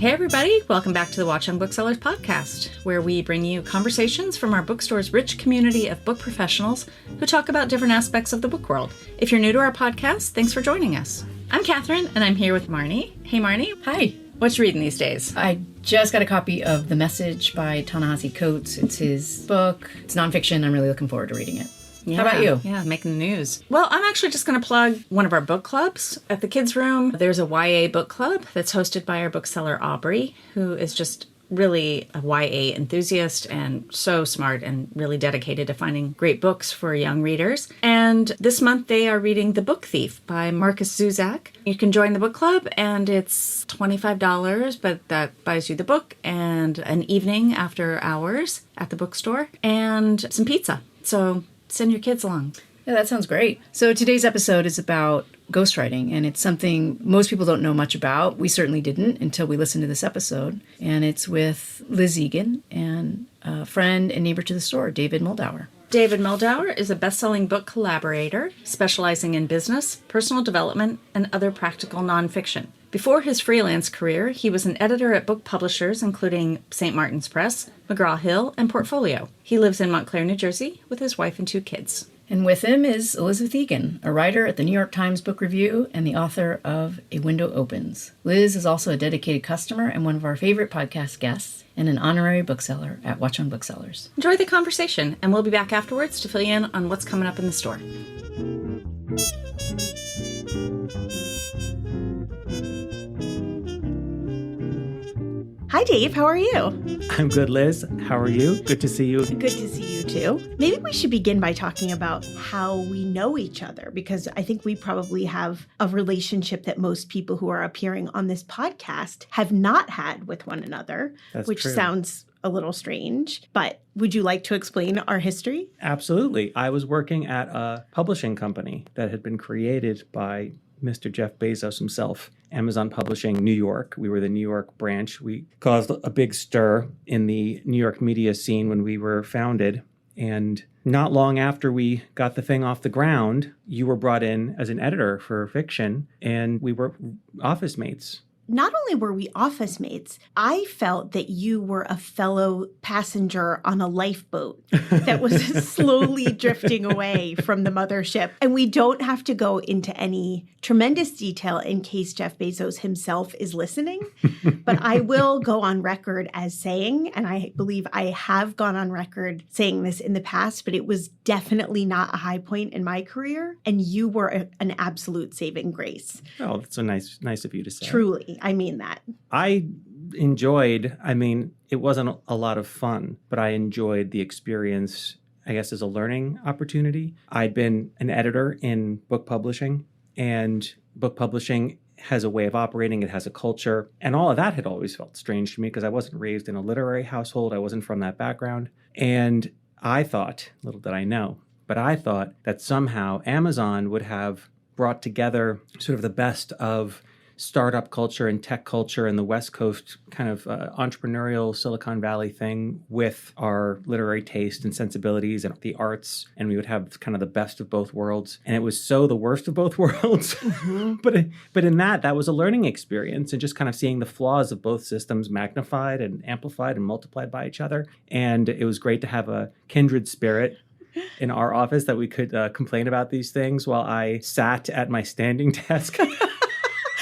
Hey everybody, welcome back to the Watchung Booksellers podcast, where we bring you conversations from our bookstore's rich community of book professionals who talk about different aspects of the book world. If you're new to our podcast, thanks for joining us. I'm Kathryn, and I'm here with Marnie. Hey Marnie. Hi. What you reading these days? I just got a copy of The Message by Ta-Nehisi Coates. It's his book. It's nonfiction. I'm really looking forward to reading it. Yeah, how about you? Yeah, making the news. Well, I'm actually just going to plug one of our book clubs. At the Kids Room, there's a YA book club that's hosted by our bookseller, Aubrey, who is just really a YA enthusiast and so smart and really dedicated to finding great books for young readers. And this month they are reading The Book Thief by Marcus Zuzak. You can join the book club and it's $25, but that buys you the book and an evening after hours at the bookstore and some pizza. So send your kids along. Yeah, that sounds great. So today's episode is about ghostwriting, and it's something most people don't know much about. We certainly didn't until we listened to this episode. And it's with Liz Egan and a friend and neighbor to the store, David Moldawer. David Moldawer is a best-selling book collaborator specializing in business, personal development, and other practical nonfiction. Before his freelance career, he was an editor at book publishers including St. Martin's Press, McGraw-Hill, and Portfolio. He lives in Montclair, New Jersey, with his wife and 2 kids. And with him is Elisabeth Egan, a writer at the New York Times Book Review and the author of A Window Opens. Liz is also a dedicated customer and one of our favorite podcast guests and an honorary bookseller at Watchung Booksellers. Enjoy the conversation, and we'll be back afterwards to fill you in on what's coming up in the store. Hi, Dave. How are you? I'm good, Liz. How are you? Good to see you. Good to see you, too. Maybe we should begin by talking about how we know each other, because I think we probably have a relationship that most people who are appearing on this podcast have not had with one another, which true. Sounds a little strange. But would you like to explain our history? Absolutely. I was working at a publishing company that had been created by Mr. Jeff Bezos himself, Amazon Publishing New York. We were the New York branch. We caused a big stir in the New York media scene when we were founded. And not long after we got the thing off the ground, you were brought in as an editor for fiction, and we were office mates. Not only were we office mates, I felt that you were a fellow passenger on a lifeboat that was slowly drifting away from the mothership. And we don't have to go into any tremendous detail in case Jeff Bezos himself is listening. But I will go on record as saying, and I believe I have gone on record saying this in the past, but it was definitely not a high point in my career. And you were an absolute saving grace. Oh, that's so nice of you to say. Truly. I mean that. It wasn't a lot of fun, but I enjoyed the experience, I guess, as a learning opportunity. I'd been an editor in book publishing, and book publishing has a way of operating. It has a culture. And all of that had always felt strange to me because I wasn't raised in a literary household. I wasn't from that background. And I thought, little did I know, but I thought that somehow Amazon would have brought together sort of the best of startup culture and tech culture and the West Coast kind of entrepreneurial Silicon Valley thing with our literary taste and sensibilities and the arts, and we would have kind of the best of both worlds. And it was so the worst of both worlds. Mm-hmm. But in that was a learning experience, and just kind of seeing the flaws of both systems magnified and amplified and multiplied by each other. And it was great to have a kindred spirit in our office that we could complain about these things while I sat at my standing desk.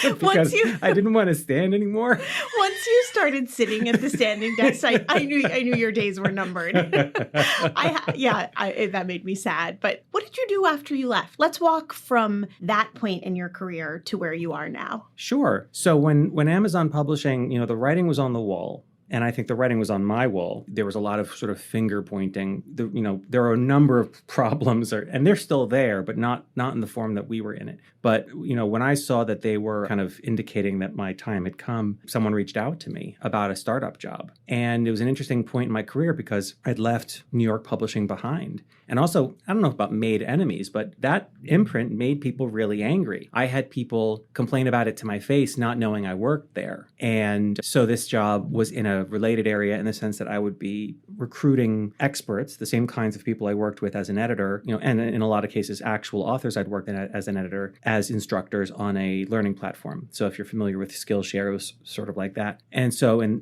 Because I didn't want to stand anymore. Once you started sitting at the standing desk, I knew your days were numbered. That made me sad. But what did you do after you left? Let's walk from that point in your career to where you are now. Sure. So when Amazon Publishing, the writing was on the wall. And I think the writing was on my wall. There was a lot of sort of finger pointing. There are a number of problems, and they're still there, but not in the form that we were in it. But, when I saw that they were kind of indicating that my time had come, someone reached out to me about a startup job. And it was an interesting point in my career because I'd left New York publishing behind. And also, I don't know about made enemies, but that imprint made people really angry. I had people complain about it to my face, not knowing I worked there. And so this job was in a related area in the sense that I would be recruiting experts, the same kinds of people I worked with as an editor, and in a lot of cases, actual authors I'd worked in as an editor, as instructors on a learning platform. So if you're familiar with Skillshare, it was sort of like that. And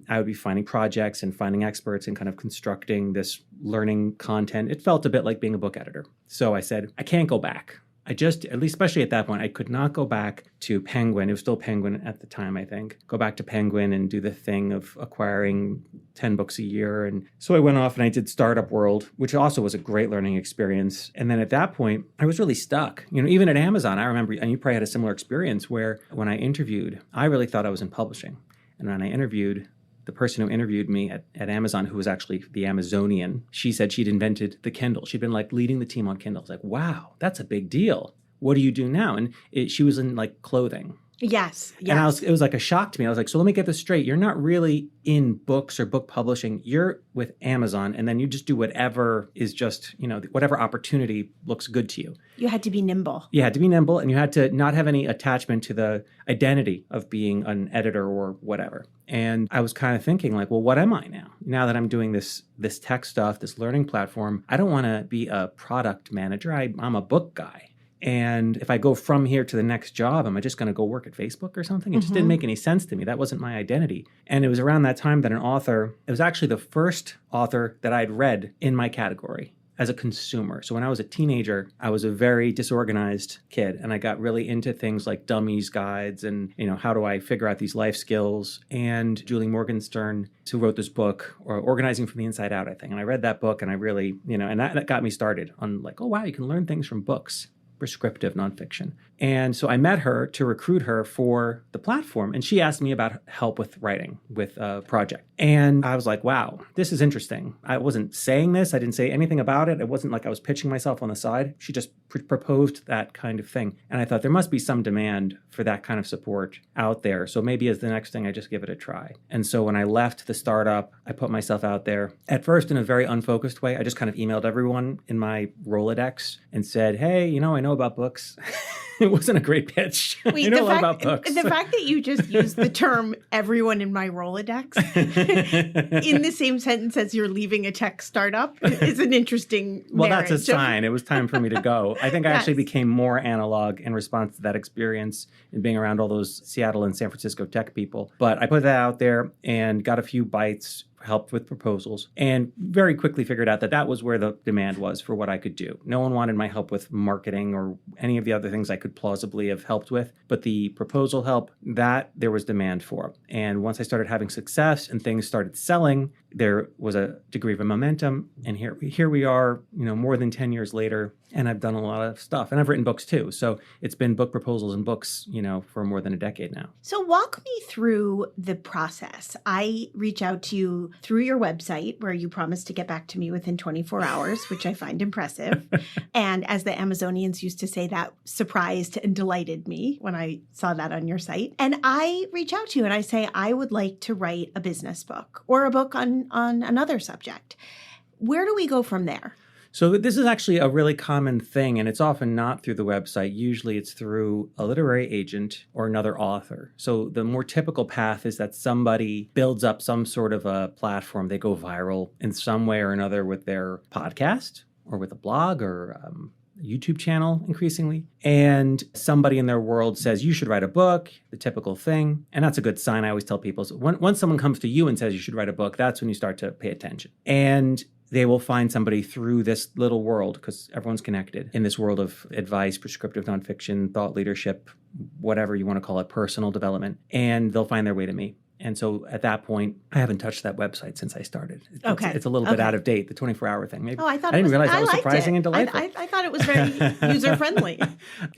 I would be finding projects and finding experts and kind of constructing this learning content. It felt a bit like being a book editor. So I said, I can't go back. At least especially at that point, I could not go back to Penguin. It was still Penguin at the time, I think. Go back to Penguin and do the thing of acquiring 10 books a year. And so I went off and I did Startup World, which also was a great learning experience. And then at that point, I was really stuck. Even at Amazon, I remember, and you probably had a similar experience, where when I interviewed, I really thought I was in publishing. And when I interviewed, the person who interviewed me at Amazon, who was actually the Amazonian, she said she'd invented the Kindle. She'd been leading the team on Kindle. I was like, wow, that's a big deal. What do you do now? And she was in clothing. Yes. And it was like a shock to me. I was like, so let me get this straight. You're not really in books or book publishing. You're with Amazon, and then you just do whatever is just, whatever opportunity looks good to you. You had to be nimble. You had to be nimble, and you had to not have any attachment to the identity of being an editor or whatever. And I was kind of thinking well, what am I now? Now that I'm doing this tech stuff, this learning platform, I don't want to be a product manager. I'm a book guy. And if I go from here to the next job, am I just going to go work at Facebook or something? It just didn't make any sense to me. That wasn't my identity. And it was around that time that it was actually the first author that I'd read in my category as a consumer. So when I was a teenager, I was a very disorganized kid, and I got really into things like dummies guides and, how do I figure out these life skills? And Julie Morgenstern, who wrote this book, or Organizing from the Inside Out, I think. And I read that book, and I really, and that got me started on oh, wow, you can learn things from books. Prescriptive nonfiction. And so I met her to recruit her for the platform. And she asked me about help with writing, with a project. And I was like, wow, this is interesting. I wasn't saying this. I didn't say anything about it. It wasn't like I was pitching myself on the side. She just proposed that kind of thing. And I thought there must be some demand for that kind of support out there. So maybe as the next thing, I just give it a try. And so when I left the startup, I put myself out there at first in a very unfocused way. I just kind of emailed everyone in my Rolodex and said, hey, I know about books. It wasn't a great pitch. Wait, I know a lot about books. The fact that you just used the term everyone in my Rolodex in the same sentence as you're leaving a tech startup is an interesting Well, marriage. that's a sign. It was time for me to go. I think I actually became more analog in response to that experience and being around all those Seattle and San Francisco tech people. But I put that out there and got a few bites, helped with proposals, and very quickly figured out that was where the demand was for what I could do. No one wanted my help with marketing or any of the other things I could plausibly have helped with, but the proposal help, that there was demand for. And once I started having success and things started selling, there was a degree of a momentum. And here we are, more than 10 years later, and I've done a lot of stuff. And I've written books too. So it's been book proposals and books, for more than a decade now. So walk me through the process. I reach out to you through your website, where you promised to get back to me within 24 hours, which I find impressive. And as the Amazonians used to say, that surprised and delighted me when I saw that on your site. And I reach out to you and I say, I would like to write a business book or a book on another subject. Where do we go from there? So this is actually a really common thing, and it's often not through the website. Usually it's through a literary agent or another author. So the more typical path is that somebody builds up some sort of a platform. They go viral in some way or another with their podcast or with a blog or a YouTube channel increasingly. And somebody in their world says, you should write a book, the typical thing. And that's a good sign. I always tell people, so once someone comes to you and says you should write a book, that's when you start to pay attention. And they will find somebody through this little world, because everyone's connected in this world of advice, prescriptive nonfiction, thought leadership, whatever you want to call it, personal development, and they'll find their way to me. And so at that point, I haven't touched that website since I started. It's a little bit out of date, the 24-hour thing. Maybe. Oh, I didn't realize that was surprising and delightful. I thought it was very user-friendly.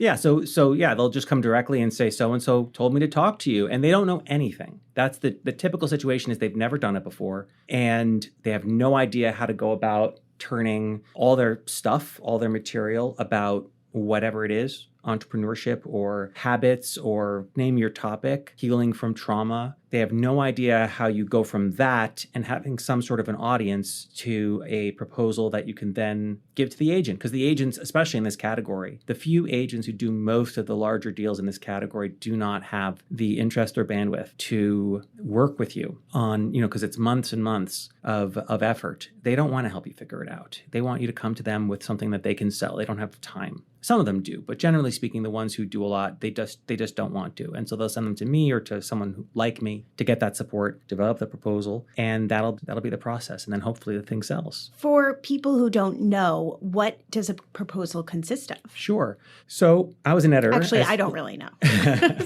Yeah, so they'll just come directly and say, so-and-so told me to talk to you, and they don't know anything. That's the typical situation is they've never done it before, and they have no idea how to go about turning all their stuff, all their material about whatever it is, entrepreneurship or habits or name your topic, healing from trauma, They have no idea how you go from that and having some sort of an audience to a proposal that you can then give to the agent. Because the agents, especially in this category, the few agents who do most of the larger deals in this category do not have the interest or bandwidth to work with you on, because it's months and months of effort. They don't want to help you figure it out. They want you to come to them with something that they can sell. They don't have time. Some of them do, but generally speaking, the ones who do a lot, they just don't want to. And so they'll send them to me or to someone like me to get that support, develop the proposal, and that'll be the process. And then hopefully the thing sells. For people who don't know, what does a proposal consist of? Sure. So I was an editor. Actually, I don't really know.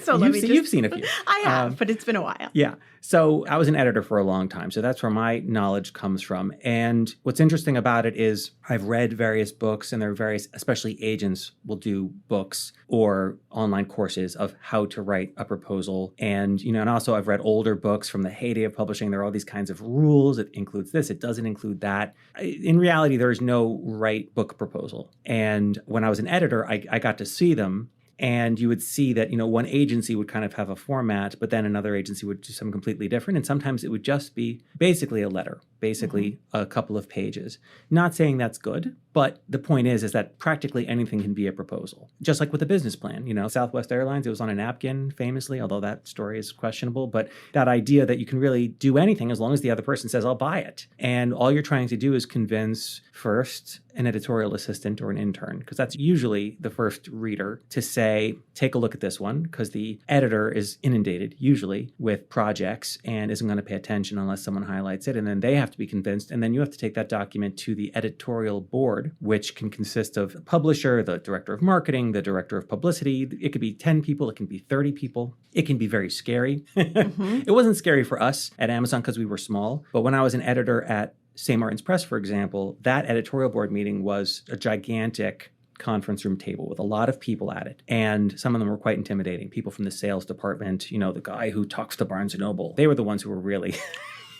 So You've seen a few. I have, but it's been a while. Yeah. So I was an editor for a long time. So that's where my knowledge comes from. And what's interesting about it is I've read various books, and there are various, especially agents will do books or online courses of how to write a proposal. And, and also I've read older books from the heyday of publishing. There are all these kinds of rules. It includes this. It doesn't include that. In reality, there is no right book proposal. And when I was an editor, I got to see them. And you would see that, one agency would kind of have a format, but then another agency would do something completely different. And sometimes it would just be basically a letter, basically a couple of pages. Not saying that's good, but the point is that practically anything can be a proposal. Just like with a business plan, Southwest Airlines, it was on a napkin famously, although that story is questionable. But that idea that you can really do anything as long as the other person says, I'll buy it. And all you're trying to do is convince first an editorial assistant or an intern, because that's usually the first reader, to say, take a look at this one, because the editor is inundated usually with projects and isn't going to pay attention unless someone highlights it. And then they have to be convinced. And then you have to take that document to the editorial board, which can consist of the publisher, the director of marketing, the director of publicity. It could be 10 people. It can be 30 people. It can be very scary. It wasn't scary for us at Amazon because we were small. But when I was an editor at St. Martin's Press, for example, that editorial board meeting was a gigantic conference room table with a lot of people at it. And some of them were quite intimidating. People from the sales department, the guy who talks to Barnes & Noble, they were the ones who were really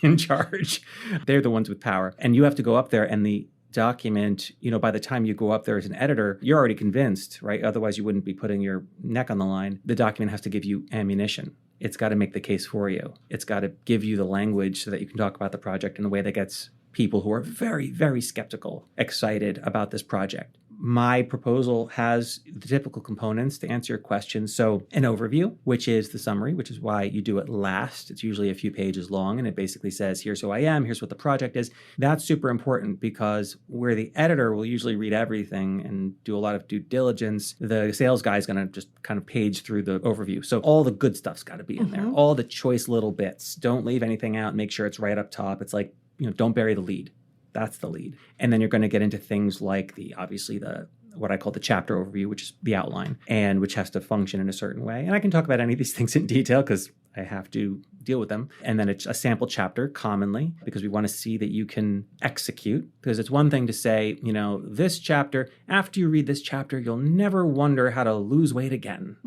in charge. They're the ones with power. And you have to go up there, and the document, by the time you go up there as an editor, you're already convinced, right? Otherwise, you wouldn't be putting your neck on the line. The document has to give you ammunition. It's got to make the case for you. It's got to give you the language so that you can talk about the project in a way that gets people who are very, very skeptical excited about this project. My proposal has the typical components to answer your questions. So an overview, which is the summary, which is why you do it last. It's usually a few pages long, and it basically says, here's who I am, here's what the project is. That's super important because where the editor will usually read everything and do a lot of due diligence, the sales guy is going to just kind of page through the overview. So all the good stuff's got to be in there, all the choice little bits. Don't leave anything out. Make sure it's right up top. It's like, don't bury the lead. That's the lead. And then you're going to get into things like what I call the chapter overview, which is the outline, and which has to function in a certain way. And I can talk about any of these things in detail because I have to deal with them. And then it's a sample chapter commonly, because we want to see that you can execute. Because it's one thing to say, this chapter, after you read this chapter, you'll never wonder how to lose weight again.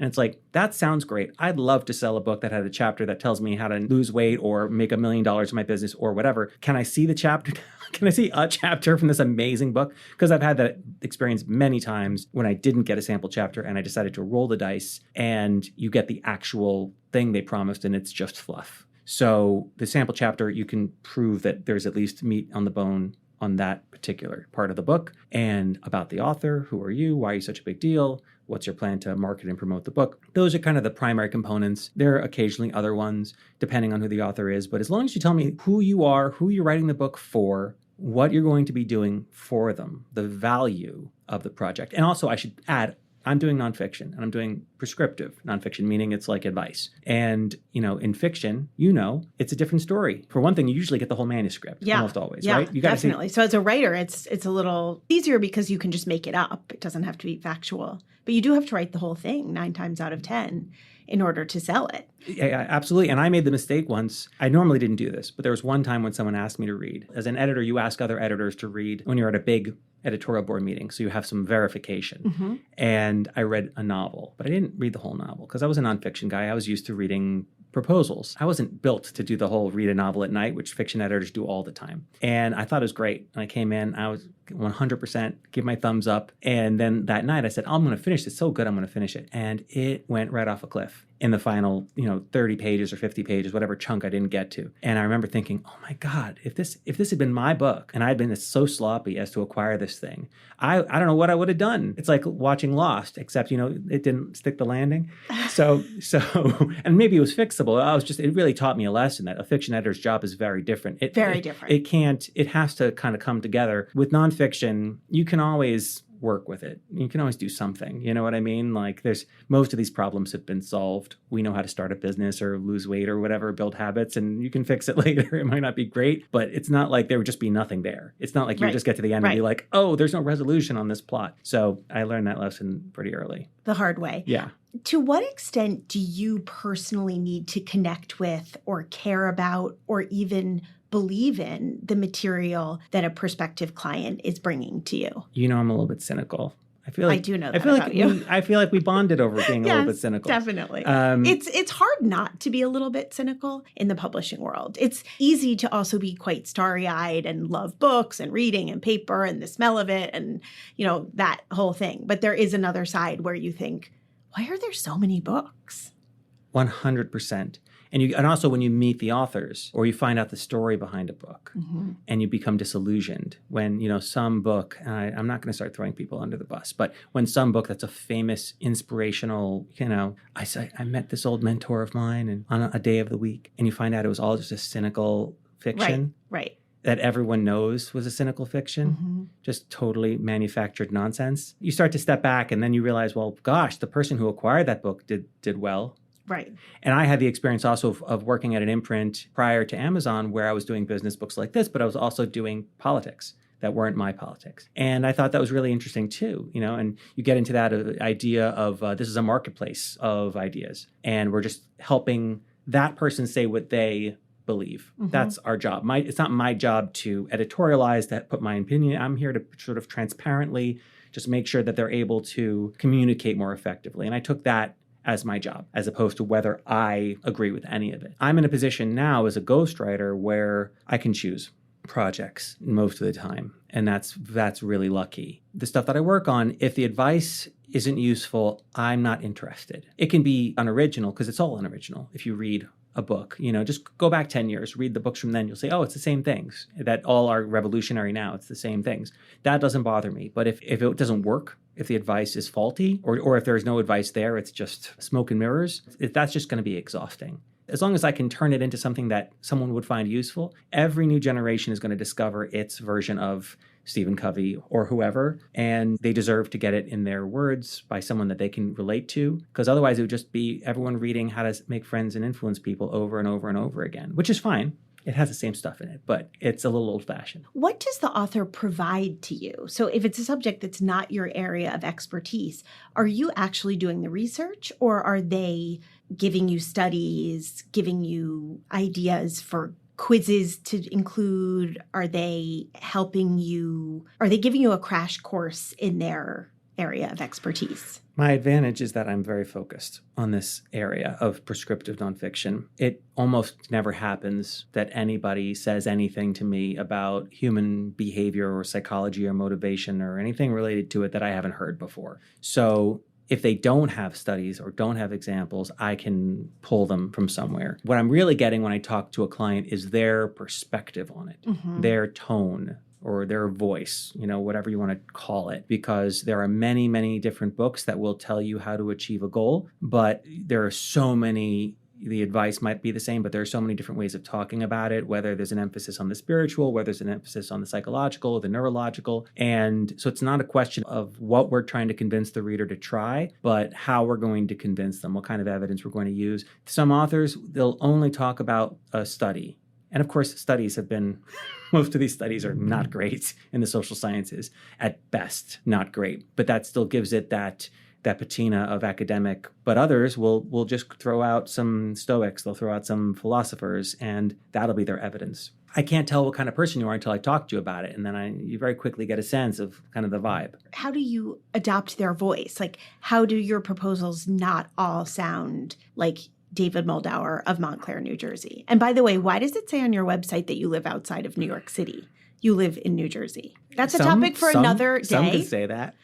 And it's like, that sounds great. I'd love to sell a book that had a chapter that tells me how to lose weight or make $1 million in my business or whatever. Can I see the chapter? Can I see a chapter from this amazing book? Because I've had that experience many times when I didn't get a sample chapter and I decided to roll the dice, and you get the actual thing they promised and it's just fluff. So the sample chapter, you can prove that there's at least meat on the bone on that particular part of the book, and about the author. Who are you? Why are you such a big deal? What's your plan to market and promote the book? Those are kind of the primary components. There are occasionally other ones, depending on who the author is. But as long as you tell me who you are, who you're writing the book for, what you're going to be doing for them, the value of the project. And also, I should add, I'm doing nonfiction, and I'm doing prescriptive nonfiction, meaning it's like advice. And, in fiction, it's a different story. For one thing, you usually get the whole manuscript, almost always, right? You definitely. So as a writer, it's a little easier because you can just make it up. It doesn't have to be factual. But you do have to write the whole thing 9 times out of 10 in order to sell it. Yeah, absolutely. And I made the mistake once. I normally didn't do this, but there was one time when someone asked me to read. As an editor, you ask other editors to read when you're at a big editorial board meeting, so you have some verification. And I read a novel, but I didn't read the whole novel because I was a nonfiction guy. I was used to reading proposals. I wasn't built to do the whole read a novel at night, which fiction editors do all the time. And I thought it was great. And I came in, I was 100% give my thumbs up. And then that night I said, I'm going to finish this so good, I'm going to finish it. And it went right off a cliff. in the final, 30 pages or 50 pages, whatever chunk I didn't get to. And I remember thinking, oh my God, if this had been my book and I'd been so sloppy as to acquire this thing, I don't know what I would have done. It's like watching Lost, except, it didn't stick the landing. So, and maybe it was fixable. It really taught me a lesson that a fiction editor's job is very different. Very different. It has to kind of come together. With nonfiction, you can always work with it. You can always do something. You know what I mean? Like most of these problems have been solved. We know how to start a business or lose weight or whatever, build habits, and you can fix it later. It might not be great, but it's not like there would just be nothing there. It's not like you just get to the end and be like, oh, there's no resolution on this plot. So I learned that lesson pretty early. The hard way. Yeah. To what extent do you personally need to connect with or care about or even believe in the material that a prospective client is bringing to you? I'm a little bit cynical. I do know that about you. I feel like we bonded over being a little bit cynical. Definitely. It's hard not to be a little bit cynical in the publishing world. It's easy to also be quite starry-eyed and love books and reading and paper and the smell of it and, that whole thing. But there is another side where you think, why are there so many books? 100%. And also when you meet the authors or you find out the story behind a book and you become disillusioned when, some book, and I'm not going to start throwing people under the bus, but when some book that's a famous, inspirational, I met this old mentor of mine and on a day of the week, and you find out it was all just a cynical fiction. Right. That everyone knows was a cynical fiction, just totally manufactured nonsense. You start to step back and then you realize, well, gosh, the person who acquired that book did well. Right. And I had the experience also of working at an imprint prior to Amazon where I was doing business books like this, but I was also doing politics that weren't my politics. And I thought that was really interesting too, and you get into that idea of this is a marketplace of ideas and we're just helping that person say what they believe. That's our job. It's not my job to editorialize that, put my opinion. I'm here to sort of transparently just make sure that they're able to communicate more effectively. And I took that as my job, as opposed to whether I agree with any of it. I'm in a position now as a ghostwriter where I can choose projects most of the time. And that's really lucky. The stuff that I work on, if the advice isn't useful, I'm not interested. It can be unoriginal because it's all unoriginal. If you read a book, just go back 10 years, read the books from then, you'll say, oh, it's the same things that all are revolutionary now. It's the same things. That doesn't bother me. But if it doesn't work, if the advice is faulty or if there's no advice there, it's just smoke and mirrors, that's just going to be exhausting. As long as I can turn it into something that someone would find useful, every new generation is going to discover its version of Stephen Covey or whoever, and they deserve to get it in their words by someone that they can relate to, because otherwise it would just be everyone reading How to Make Friends and Influence People over and over and over again, which is fine. It has the same stuff in it, but it's a little old-fashioned. What does the author provide to you? So if it's a subject that's not your area of expertise, are you actually doing the research, or are they giving you studies, giving you ideas for quizzes to include? Are they giving you a crash course in their area of expertise? My advantage is that I'm very focused on this area of prescriptive nonfiction. It almost never happens that anybody says anything to me about human behavior or psychology or motivation or anything related to it that I haven't heard before. So if they don't have studies or don't have examples, I can pull them from somewhere. What I'm really getting when I talk to a client is their perspective on it, their tone, or their voice, whatever you want to call it, because there are many, many different books that will tell you how to achieve a goal, but there are so many, the advice might be the same, but there are so many different ways of talking about it, whether there's an emphasis on the spiritual, whether there's an emphasis on the psychological, the neurological. And so it's not a question of what we're trying to convince the reader to try, but how we're going to convince them, what kind of evidence we're going to use. Some authors, they'll only talk about a study. And of course, studies have been, most of these studies are not great in the social sciences, at best, not great. But that still gives it that patina of academic. But others will just throw out some Stoics, they'll throw out some philosophers, and that'll be their evidence. I can't tell what kind of person you are until I talk to you about it. And then you very quickly get a sense of kind of the vibe. How do you adopt their voice? Like, how do your proposals not all sound like David Moldawer of Montclair, New Jersey? And by the way, why does it say on your website that you live outside of New York City? You live in New Jersey. That's a topic for another day. Some could say that.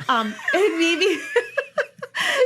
And maybe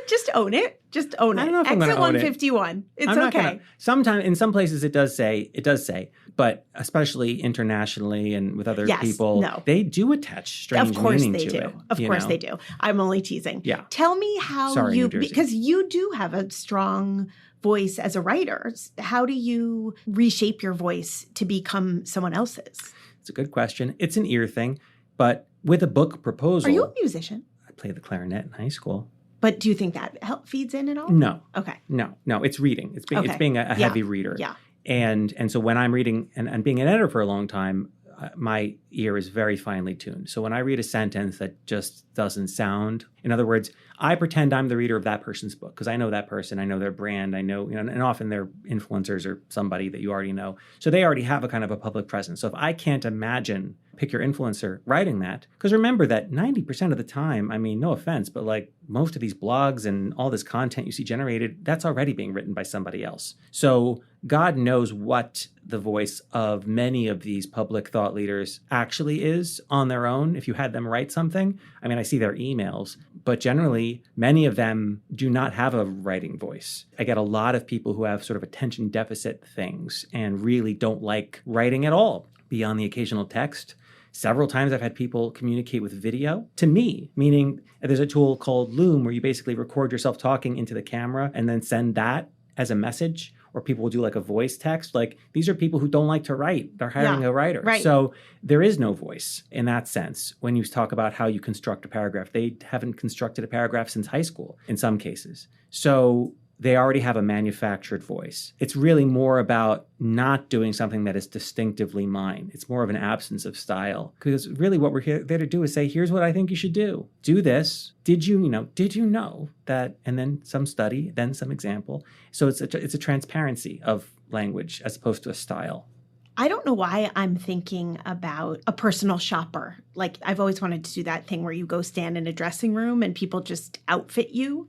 Just own it. Just own it. I don't know if I'm Exit gonna own it. 151. It's I'm not okay. gonna, sometimes in some places it does say, but especially internationally and with other Yes, people, no. they do attach strange Of course meaning they to do. it. Of you course know? they do. I'm only teasing. Yeah. Tell me how Sorry, you, New Jersey. because you do have a strong voice as a writer. How do you reshape your voice to become someone else's? It's a good question. It's an ear thing, but with a book proposal. Are you a musician? I played the clarinet in high school. But do you think that feeds in at all? No. Okay. No. It's reading. It's Okay. being a heavy reader. Yeah. And so when I'm reading and being an editor for a long time, my ear is very finely tuned. So when I read a sentence that just doesn't sound, in other words, I pretend I'm the reader of that person's book because I know that person, I know their brand, I know, and often they're influencers or somebody that you already know. So they already have a kind of a public presence. So if I can't imagine, pick your influencer, writing that, because remember that 90% of the time, I mean, no offense, but like most of these blogs and all this content you see generated, that's already being written by somebody else. So God knows what the voice of many of these public thought leaders actually is on their own. If you had them write something, I mean, I see their emails, but generally many of them do not have a writing voice. I get a lot of people who have sort of attention deficit things and really don't like writing at all beyond the occasional text. Several times I've had people communicate with video to me, meaning there's a tool called Loom where you basically record yourself talking into the camera and then send that as a message, or people will do like a voice text. Like these are people who don't like to write. They're hiring a writer. Right. So there is no voice in that sense when you talk about how you construct a paragraph. They haven't constructed a paragraph since high school in some cases. So they already have a manufactured voice. It's really more about not doing something that is distinctively mine. It's more of an absence of style. Because really what we're there to do is say, here's what I think you should do. Do this. Did you know that? And then some study, then some example. So it's a transparency of language as opposed to a style. I don't know why I'm thinking about a personal shopper. Like I've always wanted to do that thing where you go stand in a dressing room and people just outfit you.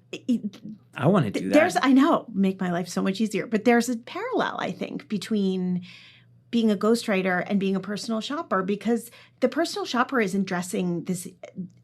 I want to do that. I know, make my life so much easier. But there's a parallel, I think, between being a ghostwriter and being a personal shopper, because the personal shopper isn't dressing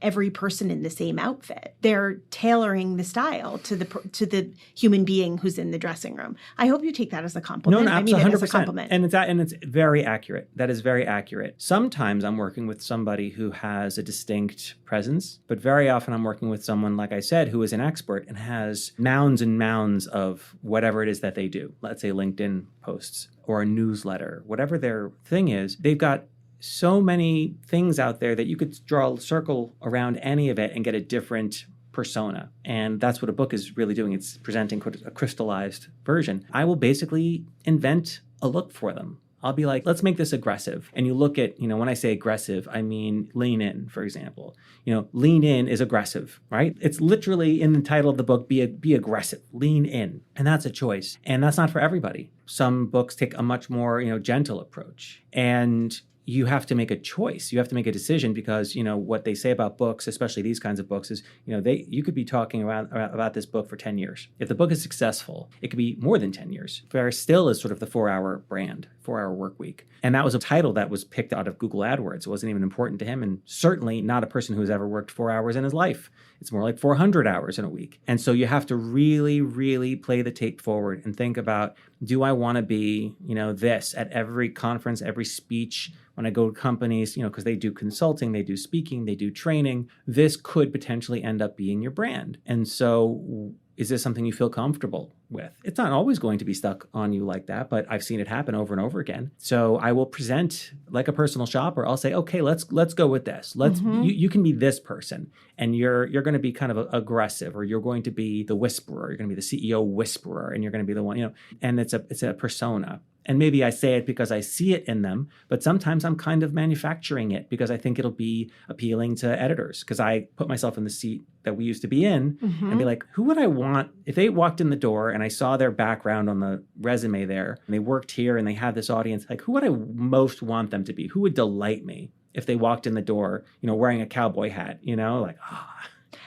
every person in the same outfit. They're tailoring the style to the human being who's in the dressing room. I hope you take that as a compliment. No, I mean 100%. it as a compliment. And it's very accurate. That is very accurate. Sometimes I'm working with somebody who has a distinct presence, but very often I'm working with someone, like I said, who is an expert and has mounds and mounds of whatever it is that they do. Let's say LinkedIn posts or a newsletter, whatever their thing is. They've got so many things out there that you could draw a circle around any of it and get a different persona. And that's what a book is really doing. It's presenting a crystallized version. I will basically invent a look for them. I'll be like, let's make this aggressive. And you look at, when I say aggressive, I mean lean in, for example. Lean in is aggressive, right? It's literally in the title of the book, be aggressive, lean in. And that's a choice. And that's not for everybody. Some books take a much more, gentle approach. And you have to make a choice. You have to make a decision because, what they say about books, especially these kinds of books, is, you could be talking about this book for 10 years. If the book is successful, it could be more than 10 years. There still is sort of the 4-hour brand, 4-hour work week. And that was a title that was picked out of Google AdWords. It wasn't even important to him, and certainly not a person who's ever worked 4 hours in his life. It's more like 400 hours in a week. And so you have to really, really play the tape forward and think about, do I want to be, this at every conference, every speech, when I go to companies, because they do consulting, they do speaking, they do training, this could potentially end up being your brand. And so is this something you feel comfortable with? It's not always going to be stuck on you like that, but I've seen it happen over and over again. So I will present like a personal shopper. I'll say, okay, let's go with this. You can be this person, and you're going to be kind of aggressive, or you're going to be the whisperer. You're going to be the CEO whisperer, and you're going to be the one, and it's a persona. And maybe I say it because I see it in them, but sometimes I'm kind of manufacturing it because I think it'll be appealing to editors, because I put myself in the seat that we used to be in and be like, who would I want if they walked in the door and I saw their background on the resume there and they worked here and they have this audience, like who would I most want them to be? Who would delight me if they walked in the door, wearing a cowboy hat, like,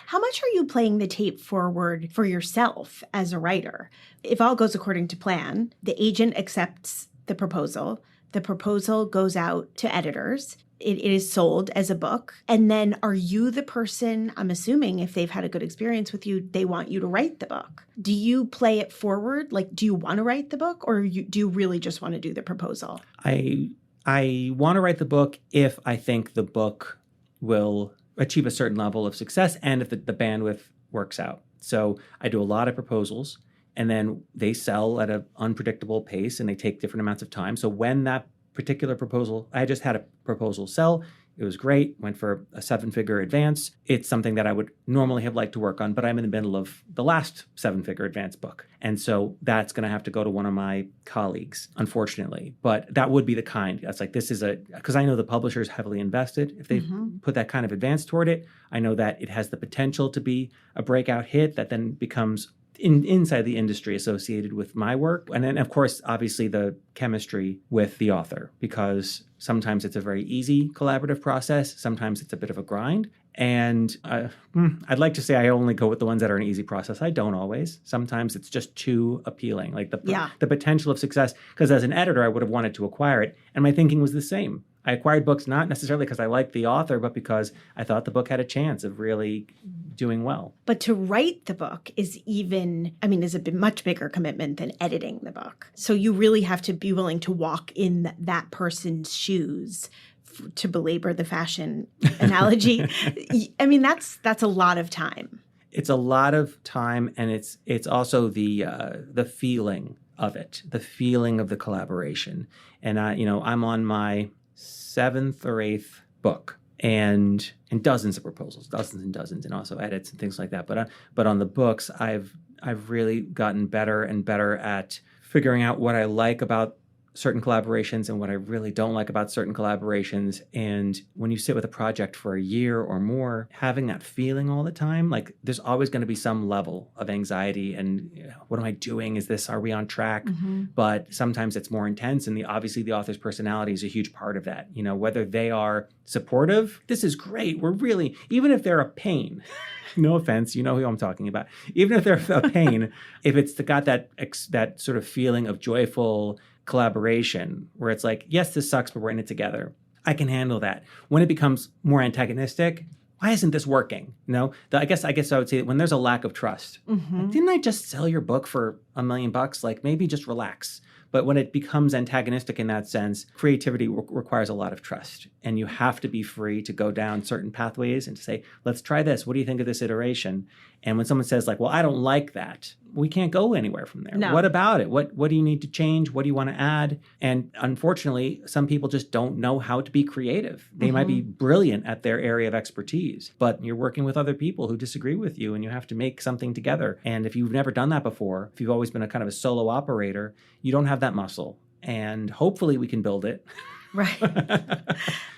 How much are you playing the tape forward for yourself as a writer? If all goes according to plan, the agent accepts the proposal goes out to editors. it is sold as a book. And then are you the person, I'm assuming if they've had a good experience with you, they want you to write the book. Do you play it forward? Like, do you want to write the book, or do you really just want to do the proposal? I want to write the book if I think the book will achieve a certain level of success and if the bandwidth works out. So I do a lot of proposals, and then they sell at an unpredictable pace and they take different amounts of time. So when that particular proposal, I just had a proposal sell, it was great, went for a 7-figure advance. It's something that I would normally have liked to work on, but I'm in the middle of the last 7-figure advance book. And so that's going to have to go to one of my colleagues, unfortunately. But that would be the kind. That's like, because I know the publisher is heavily invested. If they put that kind of advance toward it, I know that it has the potential to be a breakout hit that then becomes inside the industry associated with my work. And then, of course, obviously the chemistry with the author, because sometimes it's a very easy collaborative process. Sometimes it's a bit of a grind. And I'd like to say I only go with the ones that are an easy process. I don't always. Sometimes it's just too appealing, like the potential of success. Because as an editor, I would have wanted to acquire it. And my thinking was the same. I acquired books not necessarily because I liked the author, but because I thought the book had a chance of really doing well. But to write the book is a much bigger commitment than editing the book. So you really have to be willing to walk in that person's shoes, to belabor the fashion analogy. I mean, that's a lot of time. It's a lot of time, and it's also the feeling of it, the feeling of the collaboration. And I'm on my 7th or 8th book, and dozens of proposals, dozens and dozens, and also edits and things like that. But on the books, I've really gotten better and better at figuring out what I like about certain collaborations and what I really don't like about certain collaborations. And when you sit with a project for a year or more, having that feeling all the time, like there's always going to be some level of anxiety and what am I doing? Are we on track? But sometimes it's more intense. And obviously the author's personality is a huge part of that. Whether they are supportive, this is great. Even if they're a pain, no offense, you know who I'm talking about. Even if they're a pain, if it's got that sort of feeling of joyful collaboration where it's like, yes, this sucks, but we're in it together, I can handle that. When it becomes more antagonistic, why isn't this working? I guess I would say that when there's a lack of trust, like, didn't I just sell your book for $1 million? Like, maybe just relax. But when it becomes antagonistic in that sense, creativity requires a lot of trust. And you have to be free to go down certain pathways and to say, let's try this. What do you think of this iteration? And when someone says like, well, I don't like that, we can't go anywhere from there. No. What about it? What do you need to change? What do you want to add? And unfortunately, some people just don't know how to be creative. They might be brilliant at their area of expertise, but you're working with other people who disagree with you and you have to make something together. And if you've never done that before, if you've always been a kind of a solo operator, you don't have that muscle. And hopefully we can build it. Right.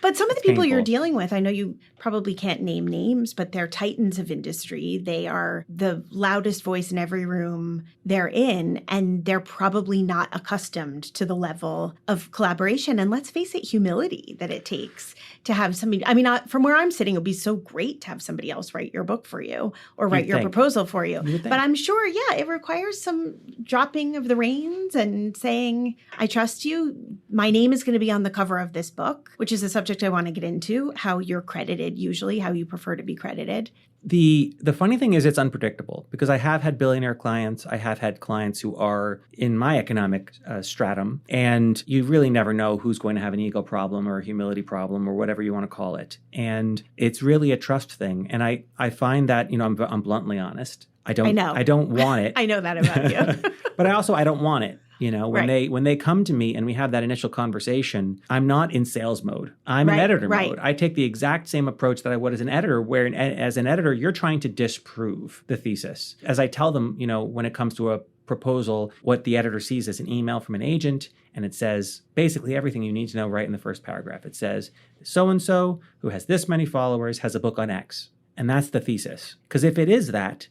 But some of the people you're dealing with, I know you probably can't name names, but they're titans of industry. They are the loudest voice in every room they're in, and they're probably not accustomed to the level of collaboration. And let's face it, humility that it takes to have somebody, from where I'm sitting, it would be so great to have somebody else write your book for you or write your proposal for you. But I'm sure, it requires some dropping of the reins and saying, I trust you. My name is going to be on the cover of this book, which is a subject I want to get into, how you're credited usually, how you prefer to be credited. The funny thing is it's unpredictable because I have had billionaire clients. I have had clients who are in my economic stratum, and you really never know who's going to have an ego problem or a humility problem or whatever you want to call it. And it's really a trust thing. And I find that, I'm bluntly honest. I don't want it. I know that about you. But I don't want it. When they come to me and we have that initial conversation, I'm not in sales mode. I'm in editor mode. I take the exact same approach that I would as an editor, where as an editor, you're trying to disprove the thesis. As I tell them, when it comes to a proposal, what the editor sees as an email from an agent, and it says basically everything you need to know right in the first paragraph. It says, so-and-so who has this many followers has a book on X. And that's the thesis. Because if it is that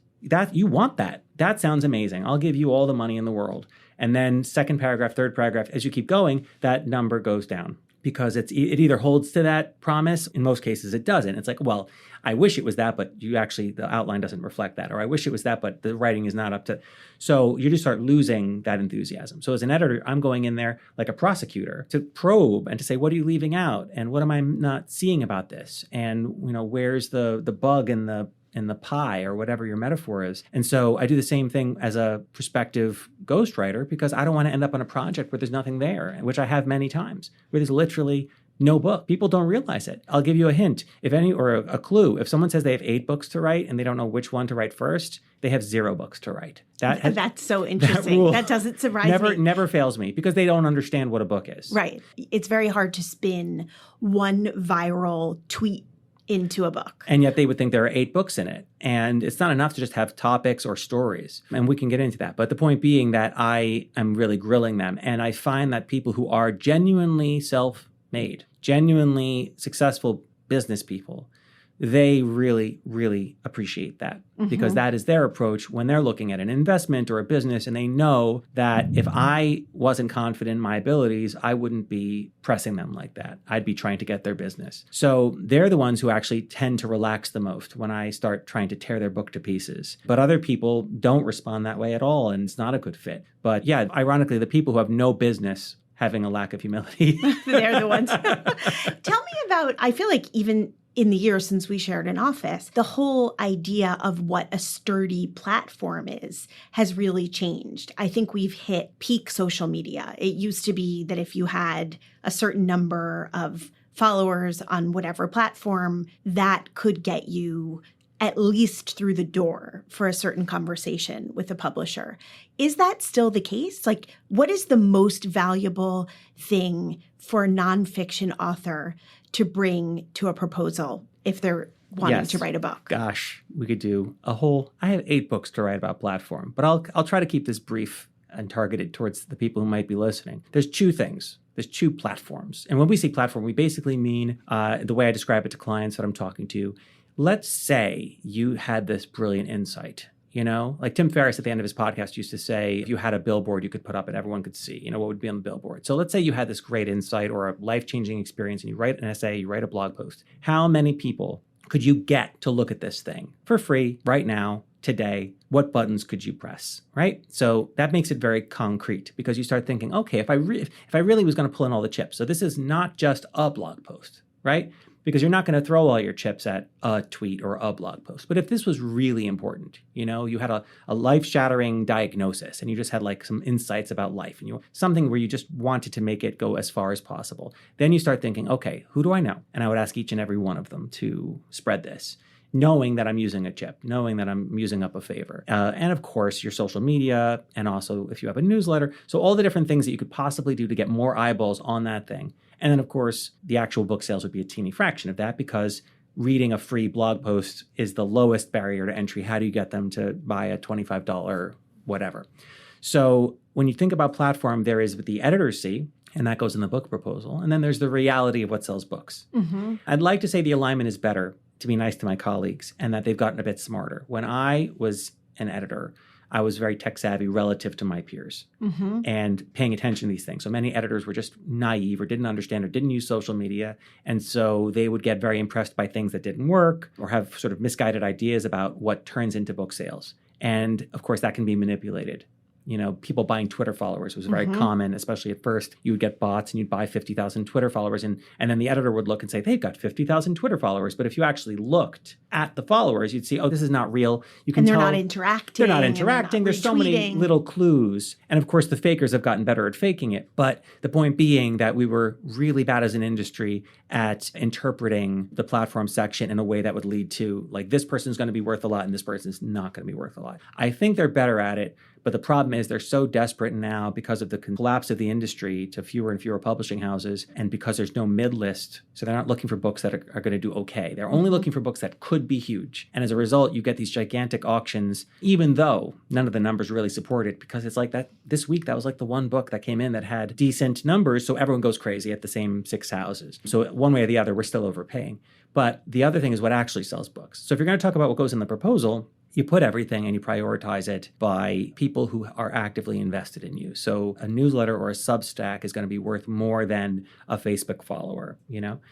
you want that. That sounds amazing. I'll give you all the money in the world. And then second paragraph, third paragraph, as you keep going, that number goes down because it either holds to that promise. In most cases, it doesn't. It's like, well, I wish it was that, but the outline doesn't reflect that. Or I wish it was that, but the writing is not up to. So you just start losing that enthusiasm. So as an editor, I'm going in there like a prosecutor to probe and to say, what are you leaving out? And what am I not seeing about this? And, where's the bug in the pie or whatever your metaphor is. And so I do the same thing as a prospective ghostwriter because I don't want to end up on a project where there's nothing there, which I have many times, where there's literally no book. People don't realize it. I'll give you a hint, or a clue. If someone says they have 8 books to write and they don't know which one to write first, they have 0 books to write. That's so interesting. That doesn't surprise me. Never fails me because they don't understand what a book is. Right. It's very hard to spin one viral tweet into a book. And yet they would think there are 8 books in it. And it's not enough to just have topics or stories. And we can get into that. But the point being that I am really grilling them. And I find that people who are genuinely self-made, genuinely successful business people, they really, really appreciate that because that is their approach when they're looking at an investment or a business. And they know that if I wasn't confident in my abilities, I wouldn't be pressing them like that. I'd be trying to get their business. So they're the ones who actually tend to relax the most when I start trying to tear their book to pieces. But other people don't respond that way at all. And it's not a good fit. But yeah, ironically, the people who have no business having a lack of humility. They're the ones. Tell me about, I feel like even in the years since we shared an office, the whole idea of what a sturdy platform is has really changed. I think we've hit peak social media. It used to be that if you had a certain number of followers on whatever platform, that could get you at least through the door for a certain conversation with a publisher. Is that still the case? Like, what is the most valuable thing for a nonfiction author to bring to a proposal if they're wanting to write a book? Gosh, we could do I have 8 books to write about platform, but I'll try to keep this brief and targeted towards the people who might be listening. There's 2 things. There's 2 platforms. And when we say platform, we basically mean the way I describe it to clients that I'm talking to. Let's say you had this brilliant insight, like Tim Ferriss at the end of his podcast used to say, if you had a billboard you could put up and everyone could see, what would be on the billboard. So let's say you had this great insight or a life-changing experience and you write an essay, you write a blog post. How many people could you get to look at this thing for free right now, today? What buttons could you press, right? So that makes it very concrete because you start thinking, okay, if I really was going to pull in all the chips, so this is not just a blog post, right? Because you're not going to throw all your chips at a tweet or a blog post. But if this was really important, you had a life-shattering diagnosis and you just had like some insights about life and something where you just wanted to make it go as far as possible, then you start thinking, okay, who do I know? And I would ask each and every one of them to spread this, knowing that I'm using a chip, knowing that I'm using up a favor. And of course, your social media, and also if you have a newsletter. So all the different things that you could possibly do to get more eyeballs on that thing. And then, of course, the actual book sales would be a teeny fraction of that because reading a free blog post is the lowest barrier to entry. How do you get them to buy a $25 whatever? So when you think about platform, there is the editor's seat, and that goes in the book proposal. And then there's the reality of what sells books. Mm-hmm. I'd like to say the alignment is better, to be nice to my colleagues, and that they've gotten a bit smarter. When I was an editor, I was very tech savvy relative to my peers and paying attention to these things. So many editors were just naive or didn't understand or didn't use social media. And so they would get very impressed by things that didn't work or have sort of misguided ideas about what turns into book sales. And of course, that can be manipulated. People buying Twitter followers was very common, especially at first. You would get bots and you'd buy 50,000 Twitter followers. And then the editor would look and say, they've got 50,000 Twitter followers. But if you actually looked at the followers, you'd see, oh, this is not real. You can tell. They're not interacting. They're not interacting. There's so many little clues. And of course, the fakers have gotten better at faking it. But the point being that we were really bad as an industry at interpreting the platform section in a way that would lead to, like, this person's going to be worth a lot and this person's not going to be worth a lot. I think they're better at it. But the problem is they're so desperate now because of the collapse of the industry to fewer and fewer publishing houses and because there's no mid-list. So they're not looking for books that are going to do okay. They're only looking for books that could be huge. And as a result, you get these gigantic auctions, even though none of the numbers really support it because it's like that this week, that was like the one book that came in that had decent numbers. So everyone goes crazy at the same 6 houses. So one way or the other, we're still overpaying. But the other thing is what actually sells books. So if you're going to talk about what goes in the proposal, you put everything and you prioritize it by people who are actively invested in you. So a newsletter or a Substack is going to be worth more than a Facebook follower,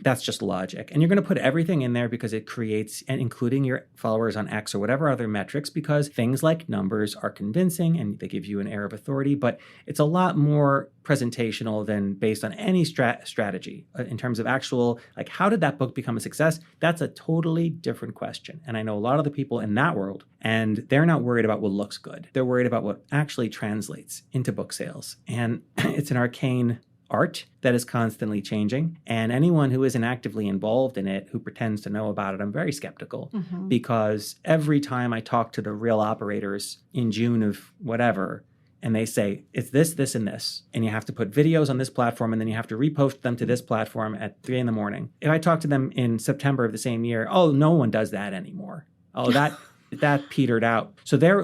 That's just logic. And you're going to put everything in there because it creates, and including your followers on X or whatever other metrics, because things like numbers are convincing and they give you an air of authority, but it's a lot more presentational than based on any strategy in terms of actual, like, how did that book become a success? That's a totally different question. And I know a lot of the people in that world, and they're not worried about what looks good. They're worried about what actually translates into book sales. And it's an arcane art that is constantly changing. And anyone who isn't actively involved in it, who pretends to know about it, I'm very skeptical because every time I talk to the real operators in June of whatever, and they say, it's this, this, and this. And you have to put videos on this platform, and then you have to repost them to this platform at 3 a.m. If I talk to them in September of the same year, oh, no one does that anymore. Oh, that petered out. So they're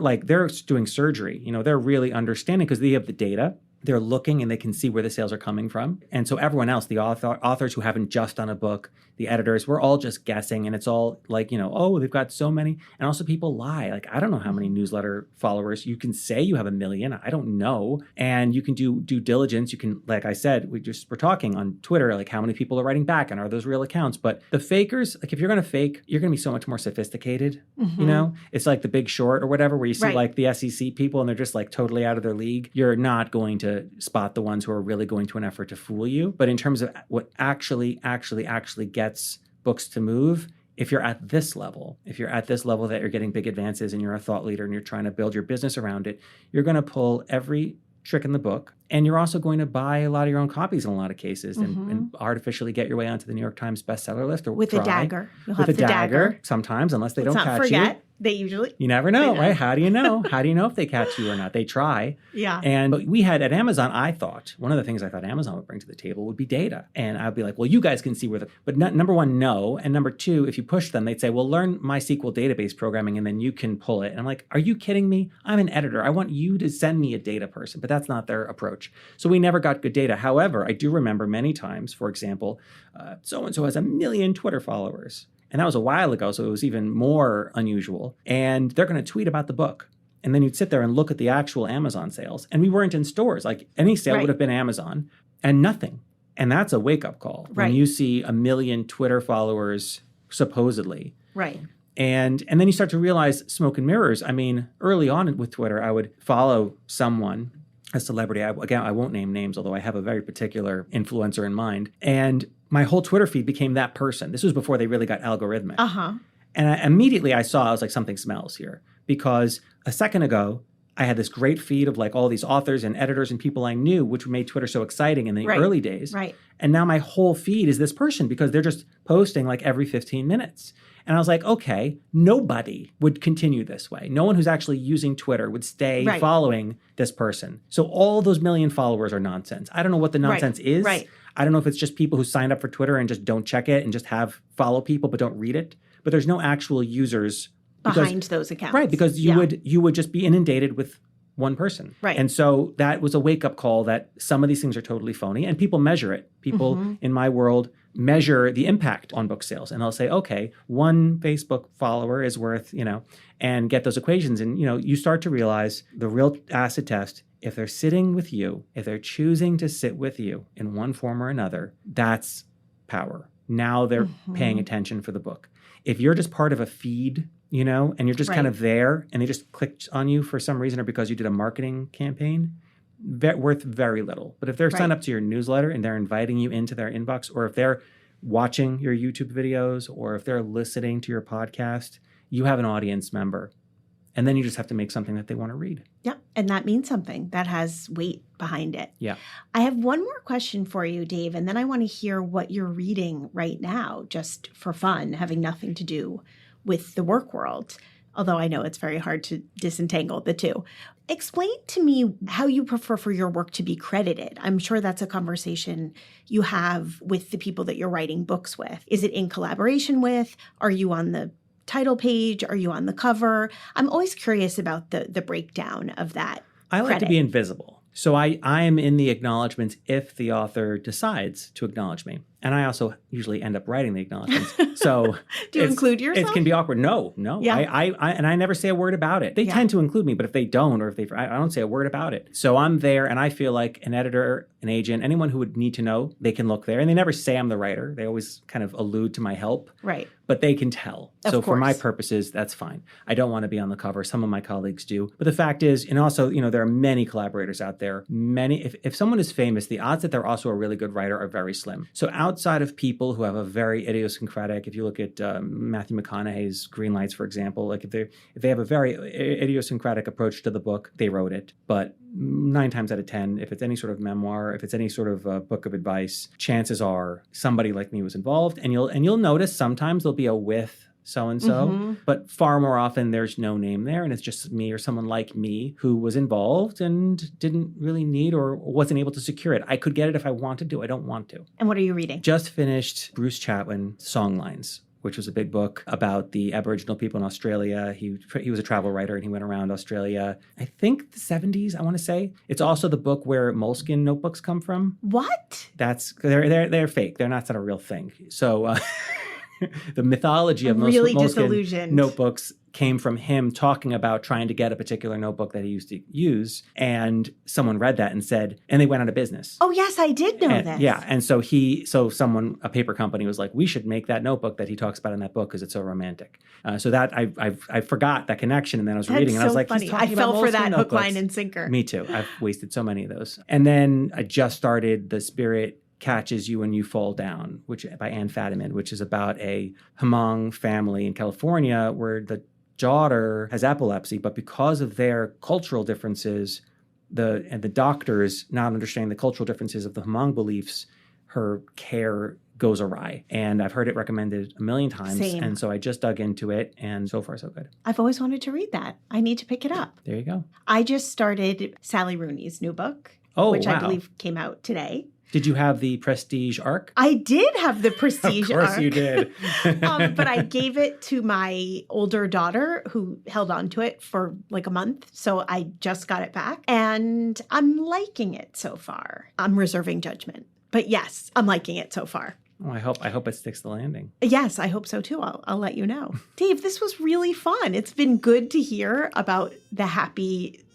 doing surgery. They're really understanding because they have the data. They're looking and they can see where the sales are coming from. And so everyone else, the authors who haven't just done a book, the editors, we're all just guessing. And it's all like, oh, they've got so many. And also people lie. Like, I don't know how many newsletter followers. You can say you have 1 million. I don't know. And you can do due diligence. You can, like I said, we're talking on Twitter, like how many people are writing back and are those real accounts? But the fakers, like if you're going to fake, you're going to be so much more sophisticated. It's like The Big Short or whatever, where you see like the SEC people and they're just like totally out of their league. You're not going to spot the ones who are really going to an effort to fool you. But in terms of what actually gets books to move, if you're at this level that you're getting big advances and you're a thought leader and you're trying to build your business around it, you're going to pull every trick in the book. And you're also going to buy a lot of your own copies in a lot of cases and artificially get your way onto the New York Times bestseller list. Or with a dagger. You'll have the dagger. Sometimes, unless they don't catch you. They usually. You never know, right? How do you know? How do you know if they catch you or not? They try. Yeah. But we had at Amazon, one of the things I thought Amazon would bring to the table would be data. And I'd be like, well, you guys can see but number one, no. And number two, if you push them, they'd say, well, learn MySQL database programming and then you can pull it. And I'm like, are you kidding me? I'm an editor. I want you to send me a data person, but that's not their approach. So we never got good data. However, I do remember many times, for example, so-and-so has 1 million Twitter followers. And that was a while ago, so it was even more unusual. And they're going to tweet about the book. And then you'd sit there and look at the actual Amazon sales. And we weren't in stores. Like any sale would have been Amazon and nothing. And that's a wake-up call when you see 1 million Twitter followers, supposedly. Right. And then you start to realize smoke and mirrors. I mean, early on with Twitter, I would follow someone, a celebrity. I won't name names, although I have a very particular influencer in mind. And my whole Twitter feed became that person. This was before they really got algorithmic. And immediately I was like, something smells here. Because a second ago, I had this great feed of like all these authors and editors and people I knew, which made Twitter so exciting in the early days. Right. And now my whole feed is this person because they're just posting like every 15 minutes. And I was like, okay, nobody would continue this way. No one who's actually using Twitter would stay following this person. So all those 1 million followers are nonsense. I don't know what the nonsense is. I don't know if it's just people who signed up for Twitter and just don't check it and just follow people but don't read it. But there's no actual users behind those accounts. Right, because you would just be inundated with one person. Right. And so that was a wake-up call that some of these things are totally phony, and people measure it. People in my world measure the impact on book sales, and they'll say, okay, 1 Facebook follower is worth, and get those equations. And, you start to realize the real acid test, if they're sitting with you, if they're choosing to sit with you in one form or another, that's power. Now they're paying attention for the book. If you're just part of a feed, and you're just kind of there and they just clicked on you for some reason or because you did a marketing campaign, worth very little. But if they're signed up to your newsletter and they're inviting you into their inbox, or if they're watching your YouTube videos, or if they're listening to your podcast, you have an audience member. And then you just have to make something that they want to read. Yeah. And that means something. That has weight behind it. Yeah. I have one more question for you, Dave, and then I want to hear what you're reading right now, just for fun, having nothing to do with the work world, although I know it's very hard to disentangle the two. Explain to me how you prefer for your work to be credited. I'm sure that's a conversation you have with the people that you're writing books with. Is it in collaboration with? Are you on the title page? Are you on the cover? I'm always curious about the breakdown of that. I like to be invisible. So I am in the acknowledgments if the author decides to acknowledge me. And I also usually end up writing the acknowledgments. So Do you include yourself? It can be awkward. No. Yeah. I never say a word about it. They tend to include me, but if they don't, or if I don't say a word about it. So I'm there, and I feel like an editor, an agent, anyone who would need to know, they can look there. And they never say I'm the writer. They always kind of allude to my help. Right. But they can tell. Of So for my course. purposes, that's fine. I don't want to be on the cover. Some of my colleagues do. But the fact is, and also, there are many collaborators out there. If someone is famous, the odds that they're also a really good writer are very slim. So outside of people who have a very idiosyncratic, if you look at Matthew McConaughey's Green Lights, for example, like if they have a very idiosyncratic approach to the book, they wrote it. But 9 times out of 10, if it's any sort of memoir, if it's any sort of book of advice, chances are somebody like me was involved. And you'll notice sometimes there'll be a with so-and-so, but far more often there's no name there, and it's just me or someone like me who was involved and didn't really need or wasn't able to secure it. I could get it if I wanted to. I don't want to. And what are you reading? Just finished Bruce Chatwin, Songlines, which was a big book about the Aboriginal people in Australia. He was a travel writer, and he went around Australia, I think the 70s, I want to say. It's also the book where Moleskine notebooks come from. What? They're fake. They're not a real thing. So the mythology of really Moleskine disillusioned. Notebooks came from him talking about trying to get a particular notebook that he used to use. And someone read that and said, and they went out of business. Oh, yes, I did know this. Yeah. And so a paper company was like, we should make that notebook that he talks about in that book because it's so romantic. So that I forgot that connection. And then I was reading and I was like, funny. he's talking I fell about for that Moleskine hook, line, notebooks. and sinker. Me too. I've wasted so many of those. And then I just started The Spirit Catches You When You Fall Down, which by Anne Fadiman, which is about a Hmong family in California where the daughter has epilepsy, but because of their cultural differences, the doctors not understanding the cultural differences of the Hmong beliefs, her care goes awry. And I've heard it recommended a million times. Same. And so I just dug into it, and so far so good. I've always wanted to read that. I need to pick it up. There you go. I just started Sally Rooney's new book, which I believe came out today. Did you have the Prestige arc? I did have the Prestige arc. Of course you did. But I gave it to my older daughter who held on to it for like a month. So I just got it back and I'm liking it so far. I'm reserving judgment. But yes, I'm liking it so far. Oh, I hope it sticks the landing. Yes, I hope so too. I'll let you know. Dave, this was really fun. It's been good to hear about the happy,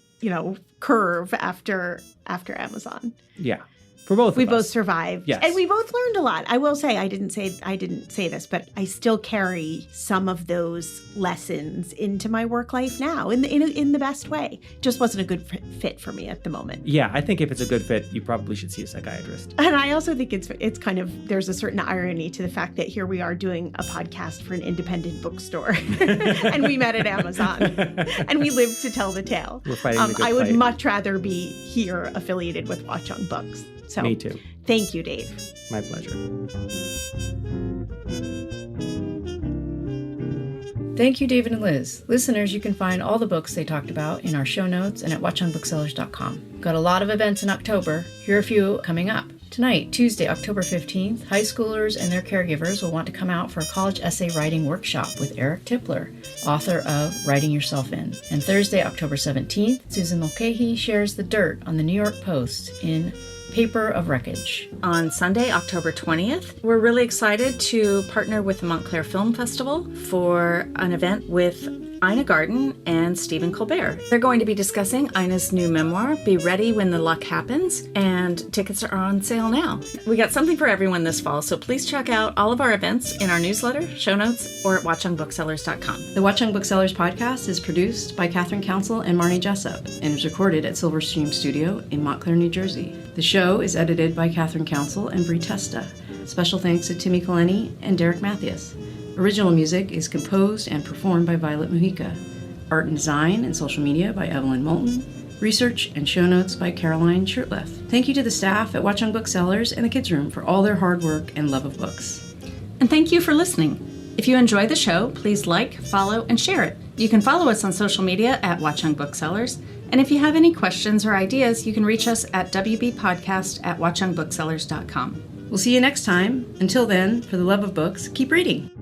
curve after Amazon. Yeah. For both of us. We both survived. Yes. And we both learned a lot. I will say, I didn't say this, but I still carry some of those lessons into my work life now in the best way. Just wasn't a good fit for me at the moment. Yeah, I think if it's a good fit, you probably should see a psychiatrist. And I also think it's kind of, there's a certain irony to the fact that here we are doing a podcast for an independent bookstore and we met at Amazon and we lived to tell the tale. We're fighting the good I would fight. much rather be here affiliated with Watchung Books. So, Me too. Thank you, Dave. My pleasure. Thank you, David and Liz. Listeners, you can find all the books they talked about in our show notes and at watchungbooksellers.com. Got a lot of events in October. Here are a few coming up. Tonight, Tuesday, October 15th, high schoolers and their caregivers will want to come out for a college essay writing workshop with Eric Tipler, author of Writing Yourself In. And Thursday, October 17th, Susan Mulcahy shares the dirt on the New York Post in Paper of Wreckage. On Sunday, October 20th, we're really excited to partner with the Montclair Film Festival for an event with Ina Garten and Stephen Colbert. They're going to be discussing Ina's new memoir, Be Ready When the Luck Happens, and tickets are on sale now. We got something for everyone this fall, so please check out all of our events in our newsletter, show notes, or at watchungbooksellers.com. The Watchung Booksellers podcast is produced by Kathryn Counsell and Marnie Jessup and is recorded at Silverstream Studio in Montclair, New Jersey. The show is edited by Kathryn Counsell and Brie Testa. Special thanks to Timmy Kaleni and Derek Mathias. Original music is composed and performed by Violet Mujica. Art and design and social media by Evelyn Moulton. Research and show notes by Caroline Shurtleff. Thank you to the staff at Watchung Booksellers and the Kids Room for all their hard work and love of books. And thank you for listening. If you enjoy the show, please like, follow, and share it. You can follow us on social media at Watchung Booksellers. And if you have any questions or ideas, you can reach us at wbpodcast@watchungbooksellers.com. We'll see you next time. Until then, for the love of books, keep reading.